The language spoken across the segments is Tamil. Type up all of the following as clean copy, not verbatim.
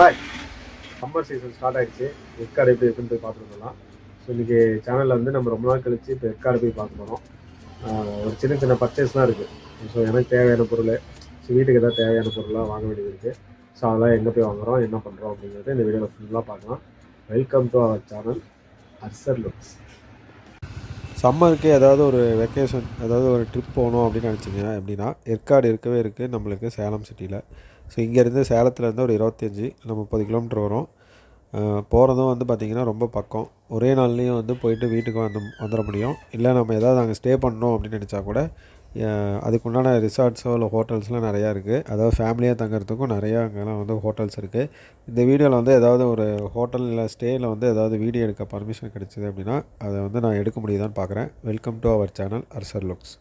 ஹாய், சம்மர் சீசன் ஸ்டார்ட் ஆகிடுச்சு. ஏற்காடு எப்படி இருக்குன்னு போய் பார்த்துட்டு வரலாம். ஸோ இன்றைக்கி சேனலில் வந்து நம்ம ரொம்ப நாள் கழித்து இப்போ ஏற்காடு போய் பார்க்க போகிறோம். ஒரு சின்ன சின்ன பர்ச்சேஸ்லாம் இருக்குது. ஸோ எனக்கு தேவையான பொருள், ஸோ வீட்டுக்கு எதாவது தேவையான பொருளாக வாங்க வேண்டியது இருக்குது. ஸோ அதெல்லாம் எங்கே போய் வாங்குகிறோம், என்ன பண்ணுறோம் அப்படிங்கிறது இந்த வீடியோவில் ஃபுல்லாக பார்க்கலாம். Welcome to our channel archer looks. சம்மருக்கு ஏதாவது ஒரு வெக்கேஷன், ஏதாவது ஒரு ட்ரிப் போகணும் அப்படின்னு நினச்சிங்க அப்படின்னா ஏற்காடு இருக்கவே இருக்குது நம்மளுக்கு சேலம் சிட்டியில். ஸோ இங்கேருந்து சேலத்துலேருந்து ஒரு 25 இல்லை 30 கிலோமீட்டர் வரும். போகிறதும் வந்து பார்த்திங்கன்னா ரொம்ப பக்கம். ஒரே நாள்லேயும் வந்து போயிட்டு வீட்டுக்கு வந்துட முடியும். இல்லை நம்ம எதாவது அங்கே ஸ்டே பண்ணணும் அப்படின்னு நினச்சா கூட அதுக்குண்டான ரிசார்ட்ஸோ இல்லை ஹோட்டல்ஸ்லாம் நிறையா இருக்குது. அதாவது ஃபேமிலியாக தங்குறதுக்கும் நிறையா அங்கெல்லாம் வந்து ஹோட்டல்ஸ் இருக்குது. இந்த வீடியோவில் வந்து ஏதாவது ஒரு ஹோட்டல் இல்லை ஸ்டேயில் வந்து ஏதாவது வீடியோ எடுக்க பர்மிஷன் கிடைச்சிது அப்படின்னா அதை வந்து நான் எடுக்க முடியுதான்னு பார்க்குறேன். Welcome to our channel archer looks.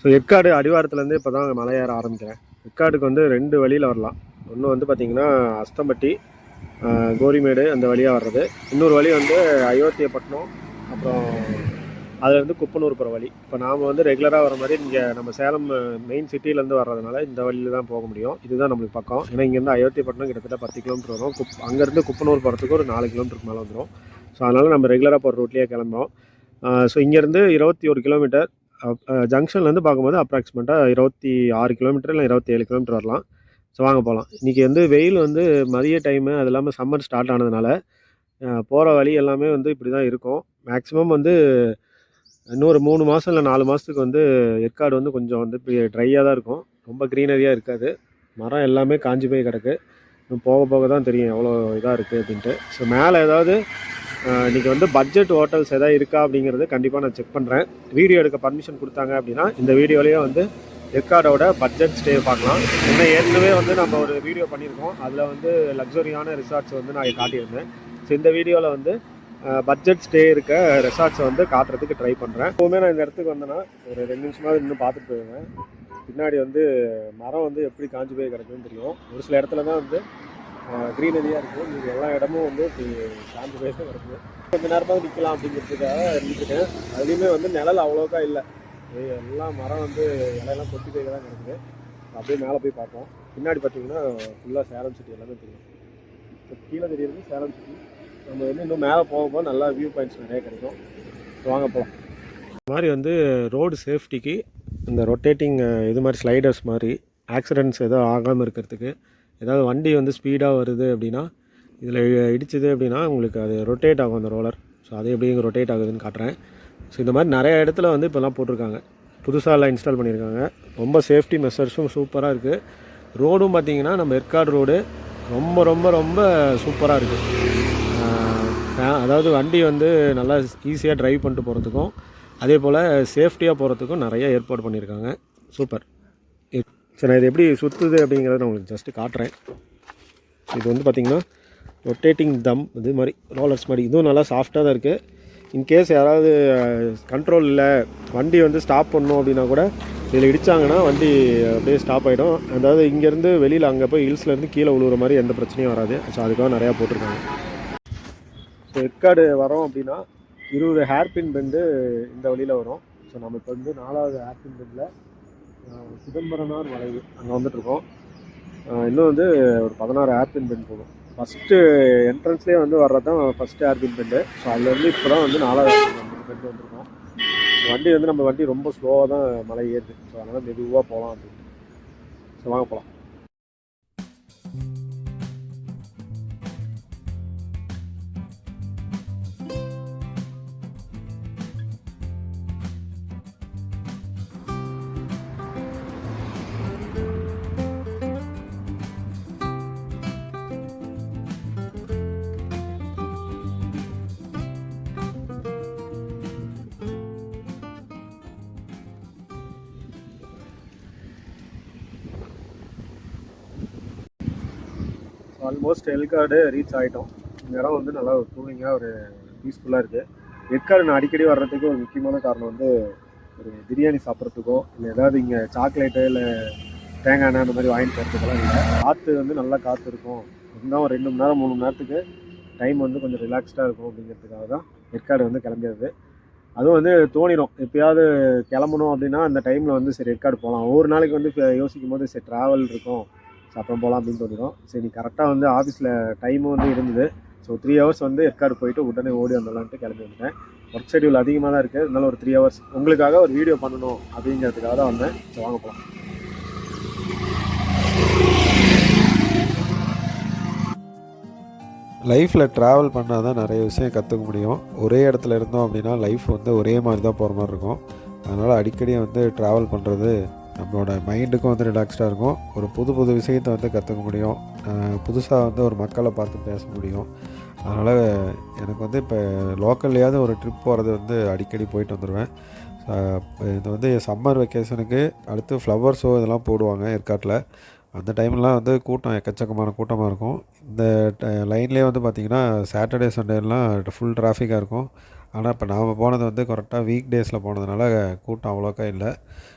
So Yercaud அடிவாரத்துலேருந்து இப்போ தான் மலை ஏற ஆரம்பிக்கிறேன். ஏற்காடுக்கு வந்து 2 வழியில் வரலாம். ஒன்று வந்து பார்த்திங்கன்னா அஸ்தம்பட்டி, கோரிமேடு அந்த வழியாக வர்றது. இன்னொரு வழி வந்து அயோத்தியப்பட்டினம், அப்புறம் அதில் வந்து குப்பனூர் போகிற வழி. இப்போ நாம் வந்து ரெகுலராக வர மாதிரி இங்கே நம்ம சேலம் மெயின் சிட்டிலேருந்து வர்றதுனால இந்த வழியில் தான் போக முடியும். இதுதான் நம்மளுக்கு பக்கம். ஏன்னா இங்கேருந்து அயோத்தியப்பட்டினம் கிட்டத்தட்ட 10 கிலோமீட்டர் வரும். அங்கேருந்து குப்பனூர் போகிறதுக்கு ஒரு 4 கிலோமீட்டருக்கு மேலே வந்துடும். ஸோ அதனால் நம்ம ரெகுலராக போகிற ரூட்லேயே கிளம்புறோம். ஸோ இங்கேருந்து 21 கிலோமீட்டர், ஜங்ஷன்லேருந்து பார்க்கும்போது அப்ராக்சிமேட்டாக 26 கிலோமீட்டர் இல்லை 27 கிலோமீட்டர் வரலாம். ஸோ வாங்க போகலாம். இன்றைக்கி வந்து வெயில் வந்து மதிய டைமு, அது இல்லாமல் சம்மர் ஸ்டார்ட் ஆனதுனால போகிற வழி எல்லாமே வந்து இப்படி தான் இருக்கும். மேக்ஸிமம் வந்து இன்னொரு 3 மாதம் இல்லை 4 மாதத்துக்கு வந்து ஏற்காடு வந்து கொஞ்சம் வந்து இப்படி ட்ரையாக தான் இருக்கும். ரொம்ப க்ரீனரியாக இருக்காது. மரம் எல்லாமே காஞ்சி போய் கிடக்கு. போக போக தான் தெரியும் எவ்வளோ இதாக இருக்குது அப்படின்ட்டு. ஸோ மேலே ஏதாவது இன்றைக்கி வந்து பட்ஜெட் ஹோட்டல்ஸ் எதாவது இருக்கா அப்படிங்கிறது கண்டிப்பாக நான் செக் பண்ணுறேன். வீடியோ எடுக்க பர்மிஷன் கொடுத்தாங்க அப்படின்னா இந்த வீடியோலேயே வந்து ஏற்காடோட பட்ஜெட் ஸ்டே பார்க்கலாம். இன்னும் ஏற்கனவே வந்து நம்ம ஒரு வீடியோ பண்ணியிருக்கோம். அதில் வந்து லக்ஸரியான ரிசார்ட்ஸ் வந்து நான் காட்டியிருந்தேன். ஸோ இந்த வீடியோவில் வந்து பட்ஜெட் ஸ்டே இருக்க ரெசார்ட்ஸை வந்து காட்டுறதுக்கு ட்ரை பண்ணுறேன். எப்போவுமே நான் இந்த இடத்துக்கு வந்தேன்னா ஒரு 2 நிமிஷமாக இன்னும் பார்த்துட்டு போயிடுவேன். பின்னாடி வந்து மரம் வந்து எப்படி காஞ்சி போய் கிடக்குன்னு தெரியும். ஒரு சில இடத்துல தான் வந்து க்ரீனரியாக இருக்குது. இது எல்லா இடமும் வந்து இப்படி காஞ்சி போய் தான் கிடக்குது. கொஞ்சம் நேரமாக நிற்கலாம் அப்படிங்கிறதுக்காக இருந்துக்கிட்டேன். அதுலேயுமே வந்து நிழல் அவ்வளோக்கா இல்லை. எல்லாம் மரம் வந்து இலையெல்லாம் கொட்டி போய் தான் கிடக்குது. அப்படியே மேலே போய் பார்ப்போம். பின்னாடி பார்த்தீங்கன்னா ஃபுல்லாக சேலம் சிட்டி எல்லாமே தெரியும். இப்போ கீழே தெரியுது சேலம் சிட்டி. நம்ம வந்து இன்னும் மேலே போகும்போது நல்லா வியூ பாயிண்ட்ஸ் நிறைய கிடைக்கும். வாங்க போகலாம். இந்த மாதிரி வந்து ரோடு சேஃப்டிக்கு இந்த ரொட்டேட்டிங் இது மாதிரி ஸ்லைடர்ஸ் மாதிரி ஆக்சிடென்ட்ஸ் எதுவும் ஆகாமல் இருக்கிறதுக்கு, ஏதாவது வண்டி வந்து ஸ்பீடாக வருது அப்படின்னா இதில் இடிச்சுது அப்படின்னா உங்களுக்கு அது ரொட்டேட் ஆகும் அந்த ரோலர். ஸோ அது எப்படி இங்கே ரொட்டேட் ஆகுதுன்னு காட்டுறேன். ஸோ இந்த மாதிரி நிறைய இடத்துல வந்து இப்போல்லாம் போட்டிருக்காங்க. புதுசாக எல்லாம் இன்ஸ்டால் பண்ணியிருக்காங்க. ரொம்ப சேஃப்டி மெஷர்ஸும் சூப்பராக இருக்குது. ரோடும் பார்த்திங்கன்னா நம்ம ஏற்காடு ரோடு ரொம்ப ரொம்ப ரொம்ப சூப்பராக இருக்குது. அதாவது வண்டி வந்து நல்லா ஈஸியாக ட்ரைவ் பண்ணிட்டு போகிறதுக்கும் அதே போல் சேஃப்டியாக போகிறதுக்கும் நிறைய ஏற்பாடு பண்ணியிருக்காங்க. சூப்பர். சரி, நான் இது எப்படி சுற்றுது அப்படிங்கிறத நான் உங்களுக்கு ஜஸ்ட்டு காட்டுறேன். இது வந்து பார்த்திங்கன்னா ரொட்டேட்டிங் இது மாதிரி ரோலர்ஸ் மாதிரி இதுவும் நல்லா சாஃப்டாக தான் இருக்குது. இன்கேஸ் யாராவது கண்ட்ரோல் இல்லை, வண்டி வந்து ஸ்டாப் பண்ணணும் அப்படின்னா கூட இதில் இடித்தாங்கன்னா வண்டி அப்படியே ஸ்டாப் ஆகிடும். அதாவது இங்கேருந்து வெளியில் அங்கே போய் ஹில்ஸ்லேருந்து கீழே விழுகிற மாதிரி எந்த பிரச்சனையும் வராது. ஸோ அதுக்காக நிறையா போட்டிருக்காங்க. ஸோ ஏற்காடு வரோம் அப்படின்னா 20 ஹேர்பின் பெண்டு இந்த வழியில் வரும். ஸோ நம்ம இப்போ வந்து 4வது ஹேர்பின் பெண்டில் சிதம்பரனார் வளைவு அங்கே வந்துட்டுருக்கோம். இன்னும் வந்து ஒரு 16 ஹேர்பின் பெண்ட் போகும். ஃபஸ்ட்டு என்ட்ரன்ஸ்லேயே வந்து வர்றது தான் ஃபஸ்ட்டு ஹேர்பின் பெண்டு. ஸோ அதுலேருந்து இப்போ தான் வந்து 4வது பெண்டு வந்துருக்கோம். ஸோ வண்டி வந்து நம்ம வண்டி ரொம்ப ஸ்லோவாக தான் மலை ஏறுது. ஸோ அதனால் மெதுவாக போகலாம் அப்படின்னு. ஸோ வாங்க போகலாம். ஆல்மோஸ்ட் ஏற்காடு ரீச் ஆகிட்டோம். இந்த இடம் வந்து நல்லா ஒரு கூலிங்காக ஒரு பீஸ்ஃபுல்லாக இருக்குது. ஏற்காடு நான் அடிக்கடி வர்றதுக்கு ஒரு முக்கியமான காரணம் வந்து ஒரு பிரியாணி சாப்பிட்றதுக்கோ இல்லை ஏதாவது இங்கே சாக்லேட்டு இல்லை தேங்காய் எண்ணெய் அந்த மாதிரி வாங்கிட்டு போகிறதுக்கெல்லாம் இல்லை. காற்று வந்து நல்லா காற்று இருக்கும். இருந்தால் ஒரு 2 மணி நேரம் 3 மணி நேரத்துக்கு டைம் வந்து கொஞ்சம் ரிலாக்ஸ்டாக இருக்கும் அப்படிங்கிறதுக்காக தான் ஏற்காடு வந்து கிளம்பிடுது. அதுவும் வந்து தோணிடும் எப்பயாவது கிளம்பணும் அப்படின்னா அந்த டைமில் வந்து சரி ஏற்காடு போகலாம். ஒவ்வொரு நாளைக்கு வந்து இப்போ யோசிக்கும் போது சரி ட்ராவல் இருக்கும், ஸோ அப்புறம் போகலாம் அப்படின்னு தோணிடும். சரி கரெக்டாக வந்து ஆஃபீஸில் டைமும் வந்து இருந்தது. ஸோ 3 ஹவர்ஸ் வந்து ஏற்காடு போயிட்டு உடனே ஓடி வந்துடலான்ட்டு கிளம்பி வந்துட்டேன். ஒர்க் ஷெடியூல் அதிகமாக தான் இருக்குது, இருந்தாலும் ஒரு 3 ஹவர்ஸ் உங்களுக்காக ஒரு வீடியோ பண்ணணும் அப்படிங்கிறதுக்காக தான் வந்தேன். ஸோ வாங்க போகலாம். லைஃப்பில் ட்ராவல் பண்ணால் தான் நிறைய விஷயம் கற்றுக்க முடியும். ஒரே இடத்துல இருந்தோம் அப்படின்னா லைஃப் வந்து ஒரே மாதிரி தான் போகிற மாதிரி இருக்கும். அதனால் அடிக்கடி வந்து ட்ராவல் பண்ணுறது நம்மளோட மைண்டுக்கும் வந்து ரிலாக்ஸ்டாக இருக்கும். ஒரு புது புது விஷயத்தை வந்து கற்றுக்க முடியும். புதுசாக வந்து ஒரு மக்களை பார்த்து பேச முடியும். அதனால் எனக்கு வந்து இப்போ லோக்கல்லையாவது ஒரு ட்ரிப் போகிறது வந்து அடிக்கடி போயிட்டு வந்துடுவேன். இது வந்து சம்மர் வெக்கேஷனுக்கு அடுத்து ஃப்ளவர் ஷோ இதெல்லாம் போடுவாங்க ஏற்காட்டில். அந்த டைம்லாம் வந்து கூட்டம் எக்கச்சக்கமான கூட்டமாக இருக்கும். இந்த லைன்லேயே வந்து பார்த்திங்கன்னா சாட்டர்டே சண்டேலாம் ஃபுல் டிராஃபிக்காக இருக்கும். ஆனால் இப்போ நாம் போனது வந்து கரெக்டாக வீக் டேஸில் போனதுனால கூட்டம் அவ்வளோக்கா இல்லை.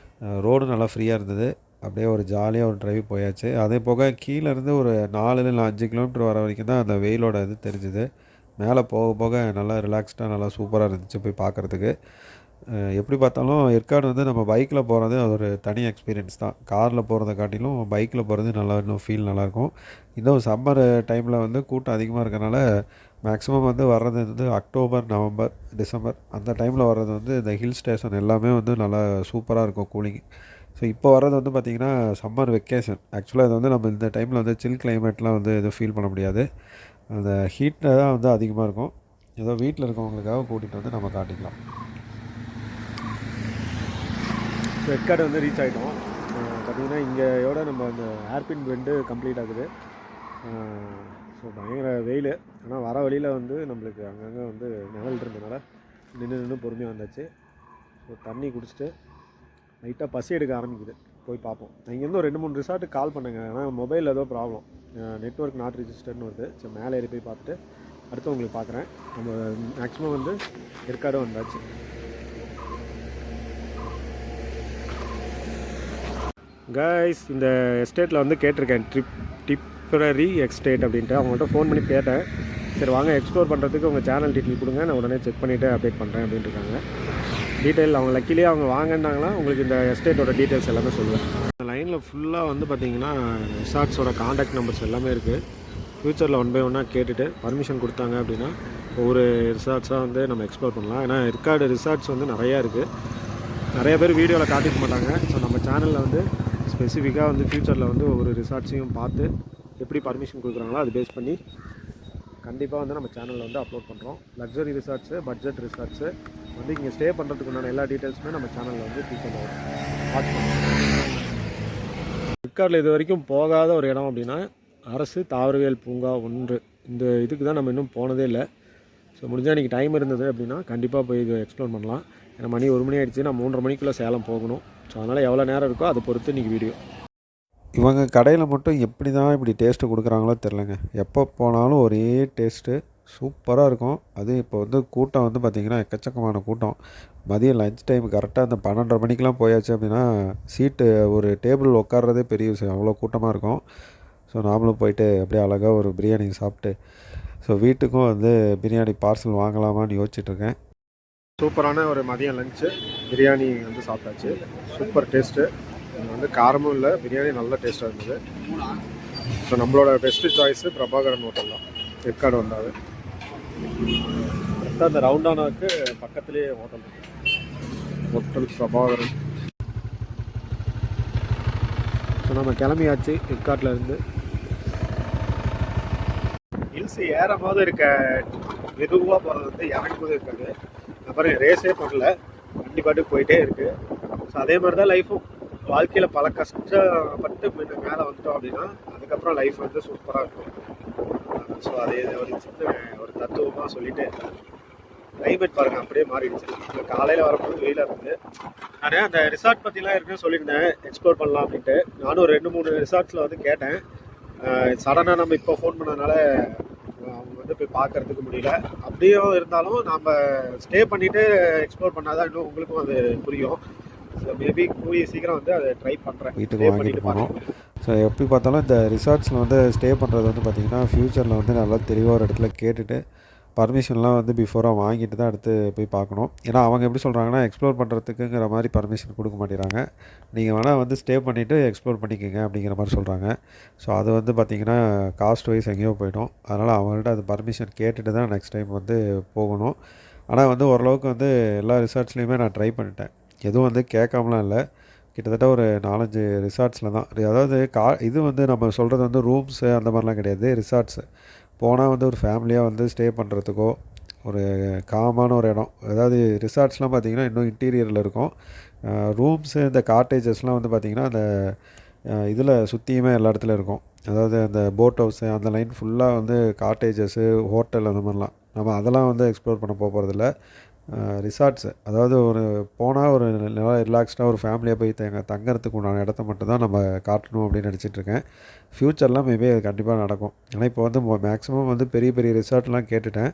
ரோடு நல்லா ஃப்ரீயாக இருந்தது. அப்படியே ஒரு ஜாலியாக ஒரு டிரைவ் போயாச்சு. அதே போக கீழேருந்து ஒரு 4 இல்லை 5 கிலோமீட்டர் வர வரைக்கும் தான் அந்த வெயிலோட இது தெரிஞ்சுது. மேலே போக போக நல்லா ரிலாக்ஸ்டாக நல்லா சூப்பராக இருந்துச்சு போய் பார்க்குறதுக்கு. எப்படி பார்த்தாலும் ஏற்காடு வந்து நம்ம பைக்கில் போகிறது அது ஒரு தனி எக்ஸ்பீரியன்ஸ் தான். காரில் போகிறத காட்டிலும் பைக்கில் போகிறது நல்லா இன்னும் ஃபீல் நல்லாயிருக்கும். இன்னும் சம்மர் டைமில் வந்து கூட்டம் அதிகமாக இருக்கனால மேக்ஸிமம் வந்து வர்றது வந்து அக்டோபர், நவம்பர், டிசம்பர் அந்த டைமில் வர்றது வந்து இந்த ஹில் ஸ்டேஷன் எல்லாமே வந்து நல்லா சூப்பராக இருக்கும் கூலிங். ஸோ இப்போ வர்றது வந்து பார்த்திங்கன்னா சம்மர் வெக்கேஷன். ஆக்சுவலாக இது வந்து நம்ம இந்த டைமில் வந்து சில் கிளைமேட்லாம் வந்து எதுவும் ஃபீல் பண்ண முடியாது. அந்த ஹீட்டில் தான் வந்து அதிகமாக இருக்கும். ஏதோ வீட்டில் இருக்கவங்களுக்காக கூட்டிகிட்டு வந்து நம்ம காட்டிக்கலாம். ஸோ ஏற்காடு வந்து ரீச் ஆகிட்டோம். பார்த்திங்கன்னா இங்கேயோட நம்ம அந்த ஏர்பின் பெண்டு கம்ப்ளீட் ஆகுது. ஸோ பயங்கர வெயில். ஆனால் வர வழியில் வந்து நம்மளுக்கு அங்கங்கே வந்து நிழல் இருந்ததுனால நின்று பொறுமையாக வந்தாச்சு. ஸோ தண்ணி குடிச்சிட்டு லைட்டாக பசி எடுக்க ஆரம்பிக்குது, போய் பார்ப்போம். நான் இங்கேருந்து ஒரு 2-3 ரிசார்ட்டுக்கு கால் பண்ணுங்க, ஆனால் மொபைலில் ஏதோ ப்ராப்ளம், நெட்ஒர்க் நாட் ரிஜிஸ்டர்னு வருது. ஸோ மேலே ஏறி போய் பார்த்துட்டு அடுத்து உங்களுக்கு பார்க்குறேன். நம்ம மேக்ஸிமம் வந்து ஏற்காடு வந்தாச்சு. கைஸ், இந்த எஸ்டேட்டில் வந்து கேட்டிருக்கேன் டிப்ரரி எஸ்டேட் அப்படின்ட்டு. அவங்கள்ட்ட ஃபோன் பண்ணி கேட்டேன். சரி வாங்க எக்ஸ்ப்ளோர் பண்ணுறதுக்கு உங்கள் சேனல் டீட்டெயில் கொடுங்க, நான் உடனே செக் பண்ணிவிட்டு அப்டேட் பண்ணுறேன் அப்படின்ட்டு இருக்காங்க. டீட்டெயில் அவங்க லக்கிலேயே அவங்க வாங்கினாங்களா உங்களுக்கு இந்த எஸ்டேட்டோட டீட்டெயில்ஸ் எல்லாமே சொல்லுவேன். இந்த லைனில் ஃபுல்லாக வந்து பார்த்திங்கன்னா ரிசார்ட்ஸோட காண்டாக்ட் நம்பர்ஸ் எல்லாமே இருக்குது. ஃப்யூச்சரில் 1 by 1 கேட்டுட்டு பர்மிஷன் கொடுத்தாங்க அப்படின்னா ஒவ்வொரு ரிசார்ட்ஸாக வந்து நம்ம எக்ஸ்ப்ளோர் பண்ணலாம். ஏன்னா ஏற்காடு ரிசார்ட்ஸ் வந்து நிறையா இருக்குது. நிறைய பேர் வீடியோவில் காட்டிக்க மாட்டாங்க. ஸோ நம்ம சேனலில் வந்து ஸ்பெசிஃபிக்காக வந்து ஃப்யூச்சரில் வந்து ஒவ்வொரு ரிசார்ட்ஸையும் பார்த்து எப்படி பர்மிஷன் கொடுக்குறாங்களோ அது பேஸ் பண்ணி கண்டிப்பாக வந்து நம்ம சேனலில் வந்து அப்லோட் பண்ணுறோம். லக்ஸரி ரிசார்ட்ஸு, பட்ஜெட் ரிசார்ட்ஸு வந்து இங்கே ஸ்டே பண்ணுறதுக்கு உண்டான எல்லா டீட்டெயில்ஸுமே நம்ம சேனலில் வந்து ஃப்யூச்சரில் வரும், வாட்ச் பண்ணுறோம். ஏற்காடில் இது வரைக்கும் போகாத ஒரு இடம் அப்படின்னா அரசு தாவரவியல் பூங்கா 1. இந்த இதுக்கு தான் நம்ம இன்னும் போனதே இல்லை. ஸோ முடிஞ்சால் இன்றைக்கி டைம் இருந்தது அப்படின்னா கண்டிப்பாக போய் இது எக்ஸ்ப்ளோர் பண்ணலாம். ஏன்னா மணி 1 மணி ஆகிடுச்சு, நான் 3:30 மணிக்குள்ளே சேலம் போகணும். ஸோ அதனால் எவ்வளோ நேரம் இருக்கோ அதை பொறுத்து இன்றைக்கி வீடியோ. இவங்க கடையில் மட்டும் எப்படி தான் இப்படி டேஸ்ட்டு கொடுக்குறாங்களோ தெரிலங்க. எப்போ போனாலும் ஒரே டேஸ்ட்டு சூப்பராக இருக்கும். அது இப்போ வந்து கூட்டம் வந்து பார்த்திங்கன்னா எக்கச்சக்கமான கூட்டம். மதியம் லஞ்ச் டைம் கரெக்டாக அந்த 12:30 மணிக்கெலாம் போயாச்சு அப்படின்னா சீட்டு ஒரு டேபிள் உட்கார்றதே பெரிய விஷயம், அவ்வளோ கூட்டமாக இருக்கும். ஸோ நாமளும் போயிட்டு அப்படியே அழகாக ஒரு பிரியாணி சாப்பிட்டு ஸோ வீட்டுக்கும் வந்து பிரியாணி பார்சல் வாங்கலாமான்னு யோசிச்சுட்ருக்கேன். சூப்பரான ஒரு மதியம் லஞ்சு பிரியாணி வந்து சாப்பிட்டாச்சு. Super taste. இது வந்து காரமும் இல்லை, பிரியாணி நல்ல டேஸ்ட்டாக இருந்தது. ஸோ நம்மளோட பெஸ்ட்டு சாய்ஸு பிரபாகரன் ஹோட்டல் தான் ஏற்காடு வந்தாது. கரெக்டாக அந்த ரவுண்டானாவுக்கு பக்கத்துலேயே ஹோட்டல் இருக்குது, ஹோட்டல் பிரபாகரன். ஸோ நம்ம கிளம்பியாச்சு ஏற்காட்டில் இருந்து. ஹில்ஸ் ஏறும் போது இருக்க மெதுவாக போகிறது வந்து இறங்கும் போது இருக்காது. அப்புறம் ரேஸே பண்ணல, வண்டி பாட்டுக்கு போயிட்டே இருக்குது. ஸோ அதே மாதிரி தான் லைஃப்பும். வாழ்க்கையில் பல கஷ்டப்பட்டு மேலே வந்துட்டோம் அப்படின்னா அதுக்கப்புறம் லைஃப் வந்து சூப்பராக இருக்கும். ஸோ அதே ஒரு சின்ன ஒரு தத்துவமாக சொல்லிவிட்டு கிளைமேட் பாருங்கள் அப்படியே மாறிடுச்சு. இப்போ காலையில் வரும்போது வெயிலாக இருக்குது. நான் அந்த ரிசார்ட் பற்றிலாம் இருக்குன்னு சொல்லியிருந்தேன், எக்ஸ்ப்ளோர் பண்ணலாம் அப்படின்ட்டு. நானும் ஒரு 2-3 ரிசார்ட்ஸில் வந்து கேட்டேன். சடனாக நம்ம இப்போ ஃபோன் பண்ணதுனால அவங்க வந்து போய் பார்க்கறதுக்கு முடியல. அப்படியும் இருந்தாலும் நம்ம ஸ்டே பண்ணிவிட்டு எக்ஸ்ப்ளோர் பண்ணாதான் இன்னும் உங்களுக்கும் அது புரியும். ஸோ மேபி கூடிய சீக்கிரம் வந்து அதை ட்ரை பண்ணுறேன், வீட்டுக்கு வாங்கிட்டு போனோம். ஸோ எப்படி பார்த்தாலும் இந்த ரிசார்ட்ஸில் வந்து ஸ்டே பண்ணுறது வந்து பார்த்திங்கன்னா ஃப்யூச்சரில் வந்து நல்லா தெளிவாக ஒரு இடத்துல கேட்டுட்டு பர்மிஷன்லாம் வந்து பிஃபோராக வாங்கிட்டு தான் அடுத்து போய் பார்க்கணும். ஏன்னா அவங்க எப்படி சொல்கிறாங்கன்னா, எக்ஸ்ப்ளோர் பண்ணுறதுக்குங்கிற மாதிரி பர்மிஷன் கொடுக்க மாட்டேங்கிறாங்க. நீங்கள் வேணால் வந்து ஸ்டே பண்ணிவிட்டு எக்ஸ்ப்ளோர் பண்ணிக்கோங்க அப்படிங்கிற மாதிரி சொல்கிறாங்க. ஸோ அது வந்து பார்த்திங்கன்னா காஸ்ட் வைஸ் எங்கேயோ போய்டும். அதனால் அவங்கள்ட்ட அது பர்மிஷன் கேட்டுட்டு தான் நெக்ஸ்ட் டைம் வந்து போகணும். ஆனால் வந்து ஓரளவுக்கு வந்து எல்லா ரிசார்ட்ஸ்லேயுமே நான் ட்ரை பண்ணிட்டேன். எதுவும் வந்து கேட்காமலாம் இல்லை. கிட்டத்தட்ட ஒரு 4-5 ரிசார்ட்ஸில் தான், அதாவது இது வந்து நம்ம சொல்கிறது வந்து ரூம்ஸு அந்த மாதிரிலாம் கிடையாது, ரிசார்ட்ஸு. போனால் வந்து ஒரு ஃபேமிலியாக வந்து ஸ்டே பண்ணுறதுக்கோ ஒரு காமான ஒரு இடம். அதாவது ரிசார்ட்ஸ்லாம் பார்த்திங்கன்னா இன்னும் இன்டீரியரில் இருக்கும். ரூம்ஸு இந்த காட்டேஜஸ்லாம் வந்து பார்த்திங்கன்னா அந்த இதில் சுற்றியுமே எல்லா இடத்துலையும் இருக்கும். அதாவது அந்த போட் ஹவுஸு அந்த லைன் ஃபுல்லாக வந்து காட்டேஜஸ்ஸு, ஹோட்டல் அந்த மாதிரிலாம். நம்ம அதெல்லாம் வந்து எக்ஸ்ப்ளோர் பண்ண போகிறதில்ல. ரிசார்ட்ஸு, அதாவது ஒரு போனால் ஒரு நல்லா ரிலாக்ஸ்டாக ஒரு ஃபேமிலியாக போய் தங்கறதுக்கு உண்டான இடத்த மட்டும் தான் நம்ம காட்டணும் அப்படின்னு நினச்சிட்ருக்கேன். ஃப்யூச்சர்லாம் மேபி அது கண்டிப்பாக நடக்கும். ஏன்னா இப்போ வந்து மேக்ஸிமம் வந்து பெரிய பெரிய ரிசார்ட்லாம் கேட்டுட்டேன்.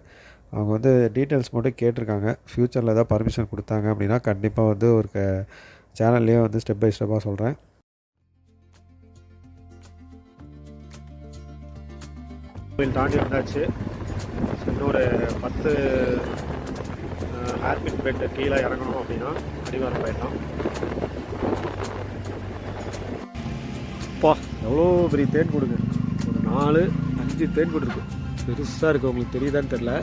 அவங்க வந்து டீட்டெயில்ஸ் மட்டும் கேட்டிருக்காங்க. ஃப்யூச்சரில் ஏதாவது பர்மிஷன் கொடுத்தாங்க அப்படின்னா கண்டிப்பாக வந்து ஒரு சேனல்லையே வந்து ஸ்டெப் பை ஸ்டெப்பாக சொல்கிறேன். கோயில் தாண்டி வந்தாச்சு. இன்னொரு 10 ஹேர்பின் பெட்டு கீழே இறங்கணும் அப்படின்னா அடிவாரம் போயிடலாம். அப்பா எவ்வளோ பெரிய தேன் கூடுங்க. ஒரு 4-5 தேன் கூடு இருக்குது. பெருசாக இருக்குது. உங்களுக்கு தெரியுதான்னு தெரில.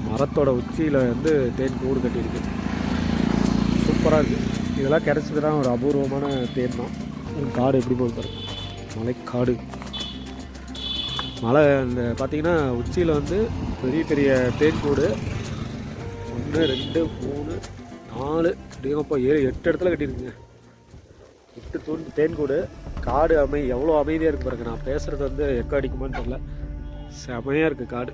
மரத்தோட உச்சியில் வந்து தேன் கூடு கட்டியிருக்கு. சூப்பராக இருக்குது. இதெல்லாம் கிடச்சதுன்னா ஒரு அபூர்வமான தேன் தான். காடு எப்படி போகுது பாருங்க. மலைக்காடு. மலை இந்த பார்த்திங்கன்னா உச்சியில் வந்து பெரிய பெரிய தேன் கூடு 1 2 3 4 அப்படிங்கப்போ 7-8 இடத்துல கட்டியிருக்குங்க. 8 தேன்கூடு. காடு எவ்வளோ அமைதியாக இருக்குது பாருங்க. நான் பேசுகிறது வந்து எக்கோ அடிக்குமான்னு தெரியல. செமையாக இருக்குது காடு.